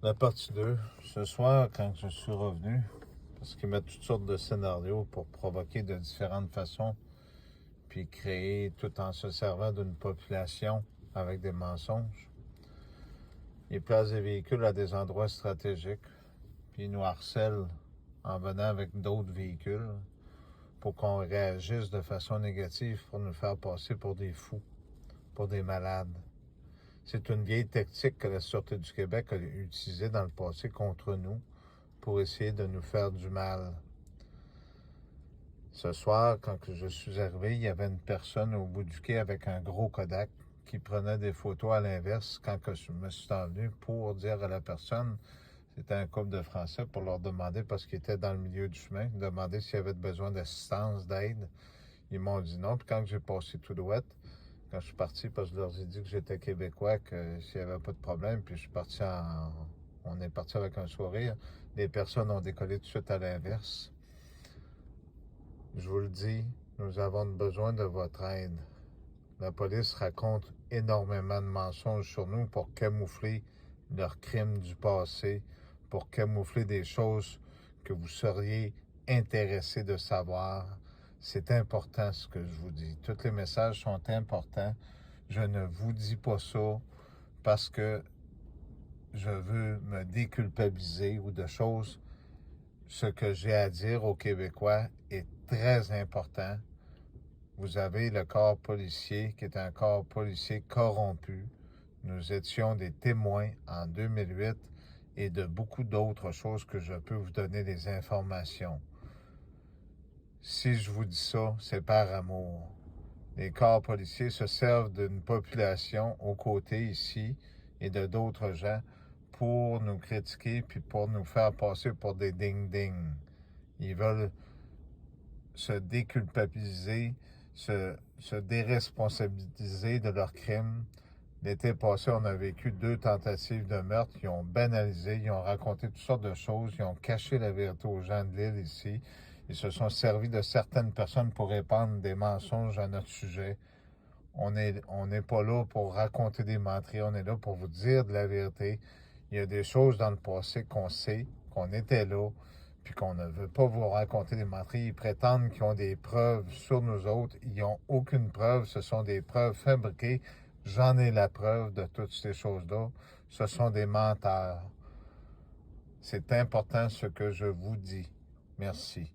La partie 2, ce soir, quand je suis revenu, parce qu'ils mettent toutes sortes de scénarios pour provoquer de différentes façons, puis créer tout en se servant d'une population avec des mensonges. Ils placent des véhicules à des endroits stratégiques, puis ils nous harcèlent en venant avec d'autres véhicules pour qu'on réagisse de façon négative pour nous faire passer pour des fous, pour des malades. C'est une vieille tactique que la Sûreté du Québec a utilisée dans le passé contre nous pour essayer de nous faire du mal. Ce soir, quand je suis arrivé, il y avait une personne au bout du quai avec un gros Kodak qui prenait des photos à l'inverse quand je me suis envenu pour dire à la personne, c'était un couple de Français, pour leur demander, parce qu'ils étaient dans le milieu du chemin, demander s'il y avait besoin d'assistance, d'aide. Ils m'ont dit non, puis quand j'ai passé tout droit, quand je suis parti, parce que je leur ai dit que j'étais québécois, que s'il n'y avait pas de problème, puis je suis parti on est parti avec un sourire. Les personnes ont décollé tout de suite à l'inverse. Je vous le dis, nous avons besoin de votre aide. La police raconte énormément de mensonges sur nous pour camoufler leurs crimes du passé, pour camoufler des choses que vous seriez intéressés de savoir. C'est important ce que je vous dis. Tous les messages sont importants. Je ne vous dis pas ça parce que je veux me déculpabiliser ou de choses. Ce que j'ai à dire aux Québécois est très important. Vous avez le corps policier qui est un corps policier corrompu. Nous étions des témoins en 2008 et de beaucoup d'autres choses que je peux vous donner des informations. Si je vous dis ça, c'est par amour. Les corps policiers se servent d'une population aux côtés ici et de d'autres gens pour nous critiquer puis pour nous faire passer pour des ding-ding. Ils veulent se déculpabiliser, se déresponsabiliser de leurs crimes. L'été passé, on a vécu 2 tentatives de meurtre. Ils ont banalisé, ils ont raconté toutes sortes de choses, ils ont caché la vérité aux gens de l'île ici. Ils se sont servis de certaines personnes pour répandre des mensonges à notre sujet. On n'est pas là pour raconter des menteries, on est là pour vous dire de la vérité. Il y a des choses dans le passé qu'on sait, qu'on était là, puis qu'on ne veut pas vous raconter des menteries. Ils prétendent qu'ils ont des preuves sur nous autres. Ils n'ont aucune preuve, ce sont des preuves fabriquées. J'en ai la preuve de toutes ces choses-là. Ce sont des menteurs. C'est important ce que je vous dis. Merci.